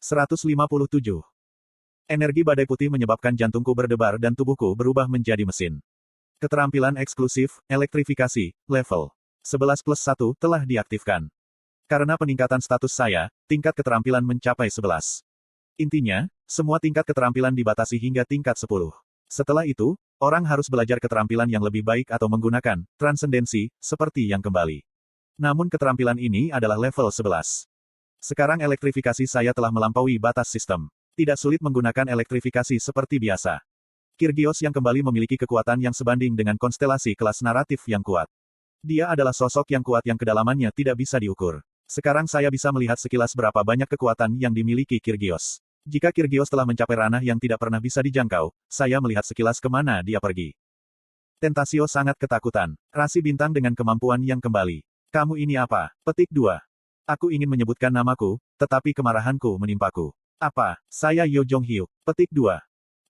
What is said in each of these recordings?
157. Energi badai putih menyebabkan jantungku berdebar dan tubuhku berubah menjadi mesin. Keterampilan eksklusif, elektrifikasi, level 11+1 telah diaktifkan. Karena peningkatan status saya, tingkat keterampilan mencapai 11. Intinya, semua tingkat keterampilan dibatasi hingga tingkat 10. Setelah itu, orang harus belajar keterampilan yang lebih baik atau menggunakan transendensi, seperti yang kembali. Namun keterampilan ini adalah level 11. Sekarang elektrifikasi saya telah melampaui batas sistem. Tidak sulit menggunakan elektrifikasi seperti biasa. Kyrgios yang kembali memiliki kekuatan yang sebanding dengan konstelasi kelas naratif yang kuat. Dia adalah sosok yang kuat yang kedalamannya tidak bisa diukur. Sekarang saya bisa melihat sekilas berapa banyak kekuatan yang dimiliki Kyrgios. Jika Kyrgios telah mencapai ranah yang tidak pernah bisa dijangkau, saya melihat sekilas kemana dia pergi. Tentasio sangat ketakutan. Rasi bintang dengan kemampuan yang kembali. Kamu ini apa? Petik 2. Aku ingin menyebutkan namaku, tetapi kemarahanku menimpaku. Apa? Saya Yo Jong-hyuk. Petik 2.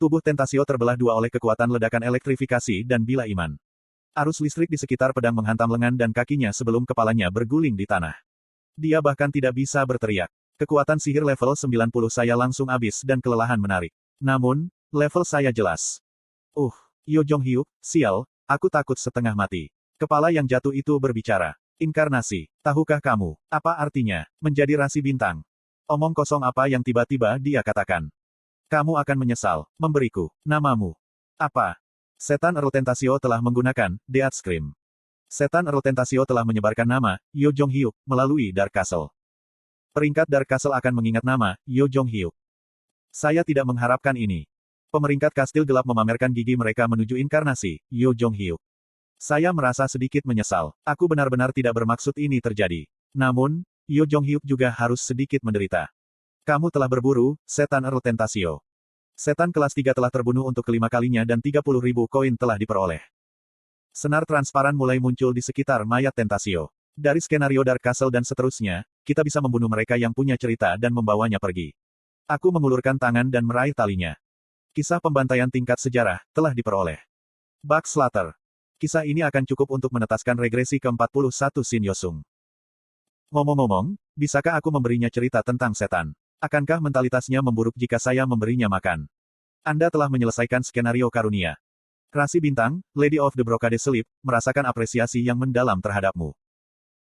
Tubuh Tentasio terbelah dua oleh kekuatan ledakan elektrifikasi dan bila iman. Arus listrik di sekitar pedang menghantam lengan dan kakinya sebelum kepalanya berguling di tanah. Dia bahkan tidak bisa berteriak. Kekuatan sihir level 90 saya langsung habis dan kelelahan menarik. Namun, level saya jelas. Yo Jong-hyuk, sial, aku takut setengah mati. Kepala yang jatuh itu berbicara. Inkarnasi, tahukah kamu, apa artinya, menjadi rasi bintang? Omong kosong apa yang tiba-tiba dia katakan. Kamu akan menyesal, memberiku, namamu. Apa? Setan Earl Tentasio telah menggunakan, Death Scream. Setan Earl Tentasio telah menyebarkan nama, Yo Jong-hyuk, melalui Dark Castle. Peringkat Dark Castle akan mengingat nama, Yo Jong-hyuk. Saya tidak mengharapkan ini. Pemeringkat kastil gelap memamerkan gigi mereka menuju inkarnasi, Yo Jong-hyuk. Saya merasa sedikit menyesal. Aku benar-benar tidak bermaksud ini terjadi. Namun, Yo Jong-hyuk juga harus sedikit menderita. Kamu telah berburu, Setan Earl Tentasio. Setan kelas 3 telah terbunuh untuk kelima kalinya dan 30.000 koin telah diperoleh. Senar transparan mulai muncul di sekitar mayat Tentasio. Dari skenario Dark Castle dan seterusnya, kita bisa membunuh mereka yang punya cerita dan membawanya pergi. Aku mengulurkan tangan dan meraih talinya. Kisah pembantaian tingkat sejarah telah diperoleh. Bug Slater. Kisah ini akan cukup untuk menetaskan regresi ke-41 Shin Yosung. Ngomong-ngomong, bisakah aku memberinya cerita tentang setan? Akankah mentalitasnya memburuk jika saya memberinya makan? Anda telah menyelesaikan skenario karunia. Rasi bintang, Lady of the Brocade Sleep, merasakan apresiasi yang mendalam terhadapmu.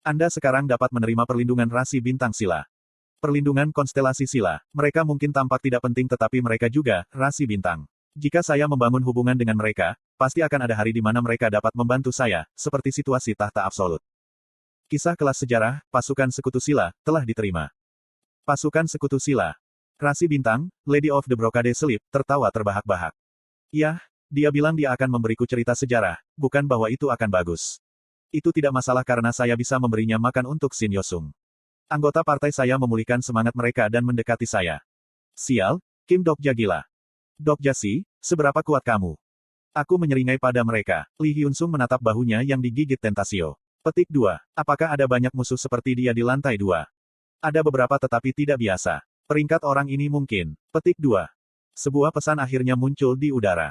Anda sekarang dapat menerima perlindungan rasi bintang sila. Perlindungan konstelasi sila. Mereka mungkin tampak tidak penting tetapi mereka juga, rasi bintang. Jika saya membangun hubungan dengan mereka, pasti akan ada hari di mana mereka dapat membantu saya, seperti situasi tahta absolut. Kisah kelas sejarah, pasukan sekutu sila, telah diterima. Pasukan sekutu sila. Rasi bintang, Lady of the Brocade Sleep, tertawa terbahak-bahak. Yah, dia bilang dia akan memberiku cerita sejarah, bukan bahwa itu akan bagus. Itu tidak masalah karena saya bisa memberinya makan untuk Shin Yosung. Anggota partai saya memulihkan semangat mereka dan mendekati saya. Sial, Kim Dokja gila. Dokja si, seberapa kuat kamu? Aku menyeringai pada mereka. Lee Hyun-sung menatap bahunya yang digigit Tentasio. Petik 2. Apakah ada banyak musuh seperti dia di lantai 2? Ada beberapa tetapi tidak biasa. Peringkat orang ini mungkin. Petik 2. Sebuah pesan akhirnya muncul di udara.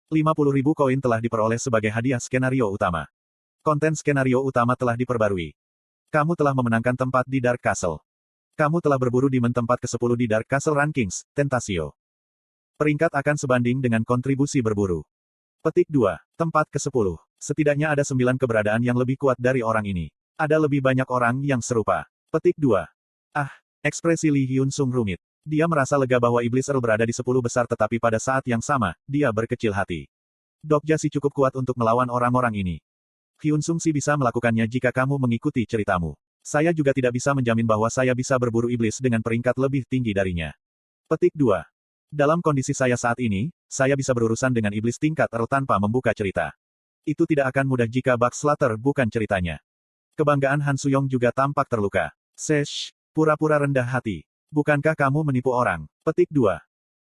50.000 koin telah diperoleh sebagai hadiah skenario utama. Konten skenario utama telah diperbarui. Kamu telah memenangkan tempat di Dark Castle. Kamu telah berburu di tempat ke-10 di Dark Castle Rankings, Tentasio. Peringkat akan sebanding dengan kontribusi berburu. Petik 2. Tempat ke-10. Setidaknya ada 9 keberadaan yang lebih kuat dari orang ini. Ada lebih banyak orang yang serupa. Petik 2. Ekspresi Lee Hyun-sung rumit. Dia merasa lega bahwa Iblis Earl berada di 10 besar tetapi pada saat yang sama, dia berkecil hati. Dokja si cukup kuat untuk melawan orang-orang ini. Hyun-sung si bisa melakukannya jika kamu mengikuti ceritamu. Saya juga tidak bisa menjamin bahwa saya bisa berburu iblis dengan peringkat lebih tinggi darinya. Petik 2. Dalam kondisi saya saat ini, saya bisa berurusan dengan iblis tingkat Earl tanpa membuka cerita. Itu tidak akan mudah jika Bug Slater bukan ceritanya. Kebanggaan Han Suyong juga tampak terluka. Sesh, pura-pura rendah hati. Bukankah kamu menipu orang? Petik 2.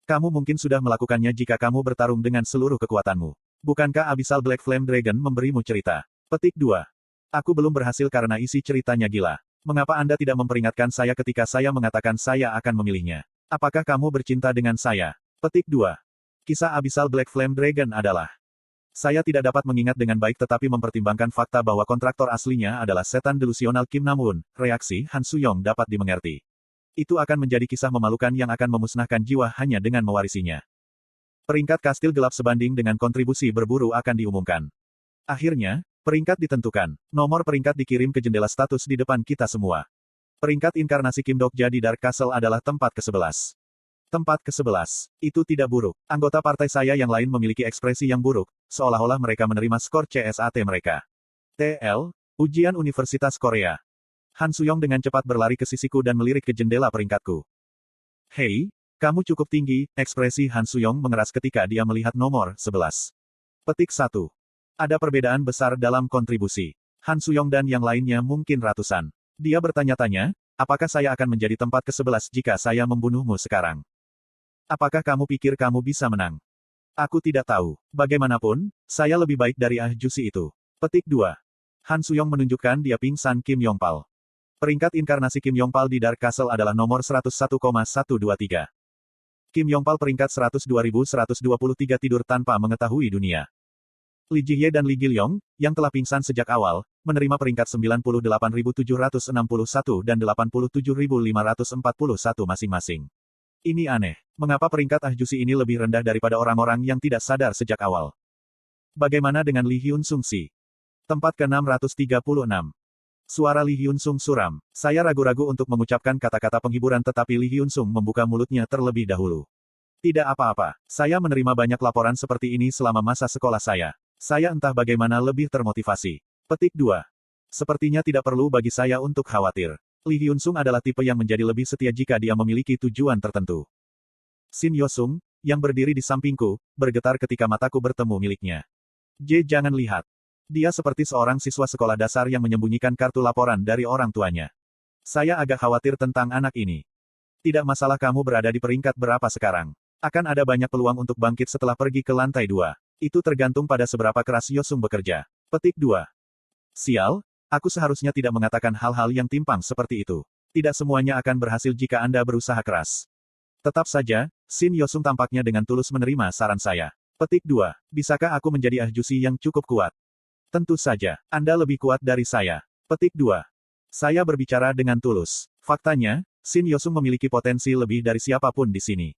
Kamu mungkin sudah melakukannya jika kamu bertarung dengan seluruh kekuatanmu. Bukankah Abyssal Black Flame Dragon memberimu cerita? Petik 2. Aku belum berhasil karena isi ceritanya gila. Mengapa Anda tidak memperingatkan saya ketika saya mengatakan saya akan memilihnya? Apakah kamu bercinta dengan saya? Petik 2. Kisah Abyssal Black Flame Dragon adalah... Saya tidak dapat mengingat dengan baik tetapi mempertimbangkan fakta bahwa kontraktor aslinya adalah setan delusional Kim Nam-woon, reaksi Han Suyong dapat dimengerti. Itu akan menjadi kisah memalukan yang akan memusnahkan jiwa hanya dengan mewarisinya. Peringkat kastil gelap sebanding dengan kontribusi berburu akan diumumkan. Akhirnya, peringkat ditentukan. Nomor peringkat dikirim ke jendela status di depan kita semua. Peringkat inkarnasi Kim Dokja di Dark Castle adalah tempat ke-11. Tempat ke-11. Itu tidak buruk. Anggota partai saya yang lain memiliki ekspresi yang buruk, seolah-olah mereka menerima skor CSAT mereka. TL, Ujian Universitas Korea. Han Suyong dengan cepat berlari ke sisiku dan melirik ke jendela peringkatku. Hei, kamu cukup tinggi, ekspresi Han Suyong mengeras ketika dia melihat nomor 11. Petik 1. Ada perbedaan besar dalam kontribusi. Han Suyong dan yang lainnya mungkin ratusan. Dia bertanya-tanya, apakah saya akan menjadi tempat ke-11 jika saya membunuhmu sekarang? Apakah kamu pikir kamu bisa menang? Aku tidak tahu. Bagaimanapun, saya lebih baik dari Jusi itu. Petik 2. Han Suyong menunjukkan dia pingsan Kim Yongpal. Peringkat inkarnasi Kim Yongpal di Dark Castle adalah nomor 101,123. Kim Yongpal peringkat 102.123 tidur tanpa mengetahui dunia. Li Jihye dan Li Gilyong, yang telah pingsan sejak awal, menerima peringkat 98.761 dan 87.541 masing-masing. Ini aneh. Mengapa peringkat Jusi ini lebih rendah daripada orang-orang yang tidak sadar sejak awal? Bagaimana dengan Li Hyun Sung Si? Tempat ke-636. Suara Li Hyun Sung suram. Saya ragu-ragu untuk mengucapkan kata-kata penghiburan tetapi Li Hyun Sung membuka mulutnya terlebih dahulu. Tidak apa-apa. Saya menerima banyak laporan seperti ini selama masa sekolah saya. Saya entah bagaimana lebih termotivasi. Petik 2. Sepertinya tidak perlu bagi saya untuk khawatir. Li Hyun Sung adalah tipe yang menjadi lebih setia jika dia memiliki tujuan tertentu. Shin Yosung, yang berdiri di sampingku, bergetar ketika mataku bertemu miliknya. Jangan lihat. Dia seperti seorang siswa sekolah dasar yang menyembunyikan kartu laporan dari orang tuanya. Saya agak khawatir tentang anak ini. Tidak masalah kamu berada di peringkat berapa sekarang. Akan ada banyak peluang untuk bangkit setelah pergi ke lantai 2. Itu tergantung pada seberapa keras Yosung bekerja. Petik 2. Sial, aku seharusnya tidak mengatakan hal-hal yang timpang seperti itu. Tidak semuanya akan berhasil jika Anda berusaha keras. Tetap saja, Shin Yosung tampaknya dengan tulus menerima saran saya. Petik 2. Bisakah aku menjadi Jusi yang cukup kuat? Tentu saja, Anda lebih kuat dari saya. Petik 2. Saya berbicara dengan tulus. Faktanya, Shin Yosung memiliki potensi lebih dari siapapun di sini.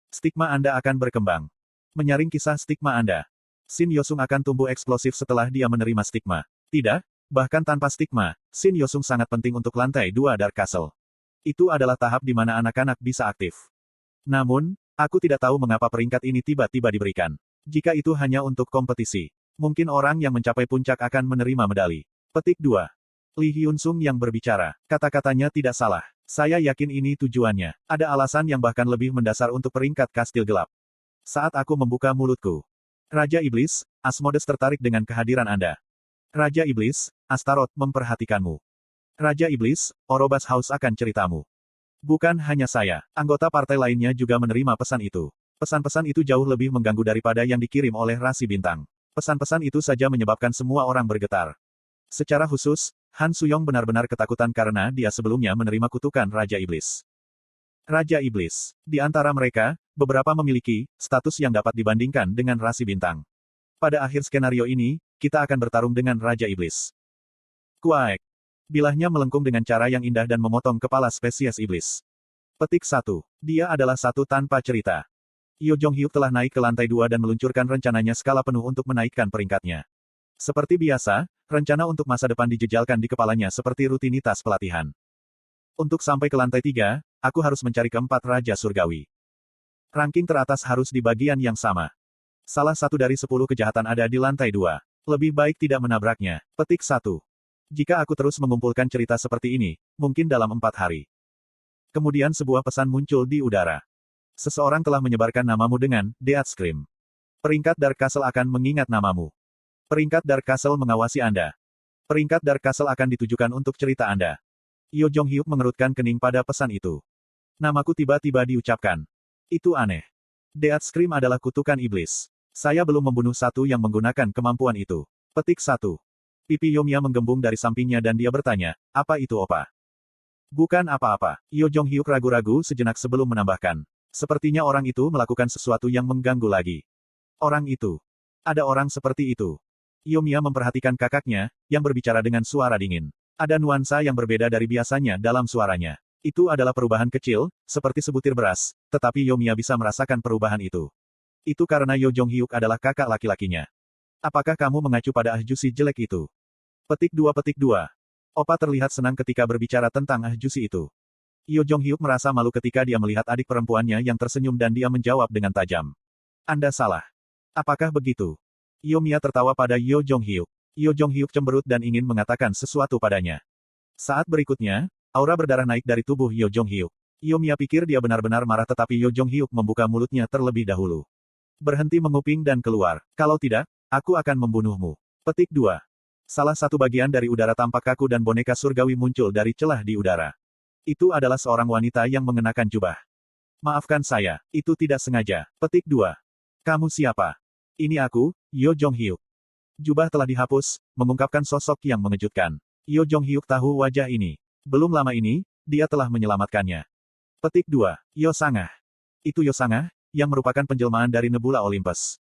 Stigma Anda akan berkembang. Menyaring kisah stigma Anda. Shin Yosung akan tumbuh eksplosif setelah dia menerima stigma. Tidak, bahkan tanpa stigma, Shin Yosung sangat penting untuk lantai 2 Dark Castle. Itu adalah tahap di mana anak-anak bisa aktif. Namun, aku tidak tahu mengapa peringkat ini tiba-tiba diberikan. Jika itu hanya untuk kompetisi, mungkin orang yang mencapai puncak akan menerima medali. Petik 2. Li Hyun Sung yang berbicara. Kata-katanya tidak salah. Saya yakin ini tujuannya. Ada alasan yang bahkan lebih mendasar untuk peringkat kastil gelap. Saat aku membuka mulutku. Raja Iblis, Asmodes tertarik dengan kehadiran Anda. Raja Iblis, Astaroth memperhatikanmu. Raja Iblis, Orobas House akan ceritamu. Bukan hanya saya, anggota partai lainnya juga menerima pesan itu. Pesan-pesan itu jauh lebih mengganggu daripada yang dikirim oleh Rasi Bintang. Pesan-pesan itu saja menyebabkan semua orang bergetar. Secara khusus, Han Suyong benar-benar ketakutan karena dia sebelumnya menerima kutukan Raja Iblis. Raja Iblis. Di antara mereka, beberapa memiliki status yang dapat dibandingkan dengan Rasi Bintang. Pada akhir skenario ini, kita akan bertarung dengan Raja Iblis. Kuaek. Bilahnya melengkung dengan cara yang indah dan memotong kepala spesies iblis. Petik 1. Dia adalah satu tanpa cerita. Yo Jong-hyuk telah naik ke lantai 2 dan meluncurkan rencananya skala penuh untuk menaikkan peringkatnya. Seperti biasa, rencana untuk masa depan dijejalkan di kepalanya seperti rutinitas pelatihan. Untuk sampai ke lantai 3, aku harus mencari keempat Raja Surgawi. Ranking teratas harus di bagian yang sama. Salah satu dari 10 kejahatan ada di lantai 2. Lebih baik tidak menabraknya. Petik 1. Jika aku terus mengumpulkan cerita seperti ini, mungkin dalam 4 hari. Kemudian sebuah pesan muncul di udara. Seseorang telah menyebarkan namamu dengan Death Scream. Peringkat Dark Castle akan mengingat namamu. Peringkat Dark Castle mengawasi Anda. Peringkat Dark Castle akan ditujukan untuk cerita Anda. Yo Jong-hyuk mengerutkan kening pada pesan itu. Namaku tiba-tiba diucapkan. Itu aneh. Death Scream adalah kutukan iblis. Saya belum membunuh satu yang menggunakan kemampuan itu. Petik 1. Pipi Yomiya menggembung dari sampingnya dan dia bertanya, apa itu opa? Bukan apa-apa. Yo Jong-hyuk ragu-ragu sejenak sebelum menambahkan. Sepertinya orang itu melakukan sesuatu yang mengganggu lagi. Orang itu. Ada orang seperti itu. Yomiya memperhatikan kakaknya, yang berbicara dengan suara dingin. Ada nuansa yang berbeda dari biasanya dalam suaranya. Itu adalah perubahan kecil, seperti sebutir beras, tetapi Yomiya bisa merasakan perubahan itu. Itu karena Yo Jong-hyuk adalah kakak laki-lakinya. Apakah kamu mengacu pada ahjusi jelek itu? Petik 2. Opa terlihat senang ketika berbicara tentang ahjusi itu. Yo Jong-hyuk merasa malu ketika dia melihat adik perempuannya yang tersenyum dan dia menjawab dengan tajam. Anda salah. Apakah begitu? Yomiya tertawa pada Yo Jong-hyuk. Yo Jong-hyuk cemberut dan ingin mengatakan sesuatu padanya. Saat berikutnya, aura berdarah naik dari tubuh Yo Jong-hyuk. Yomiya pikir dia benar-benar marah tetapi Yo Jong-hyuk membuka mulutnya terlebih dahulu. Berhenti menguping dan keluar. Kalau tidak, aku akan membunuhmu. Petik 2. Salah satu bagian dari udara tampak kaku dan boneka surgawi muncul dari celah di udara. Itu adalah seorang wanita yang mengenakan jubah. Maafkan saya, itu tidak sengaja. Petik 2. Kamu siapa? Ini aku, Yo Jong-hyuk. Jubah telah dihapus, mengungkapkan sosok yang mengejutkan. Yo Jong-hyuk tahu wajah ini. Belum lama ini, dia telah menyelamatkannya. Petik 2. Yo Sangah. Itu Yo Sangah, yang merupakan penjelmaan dari Nebula Olympus.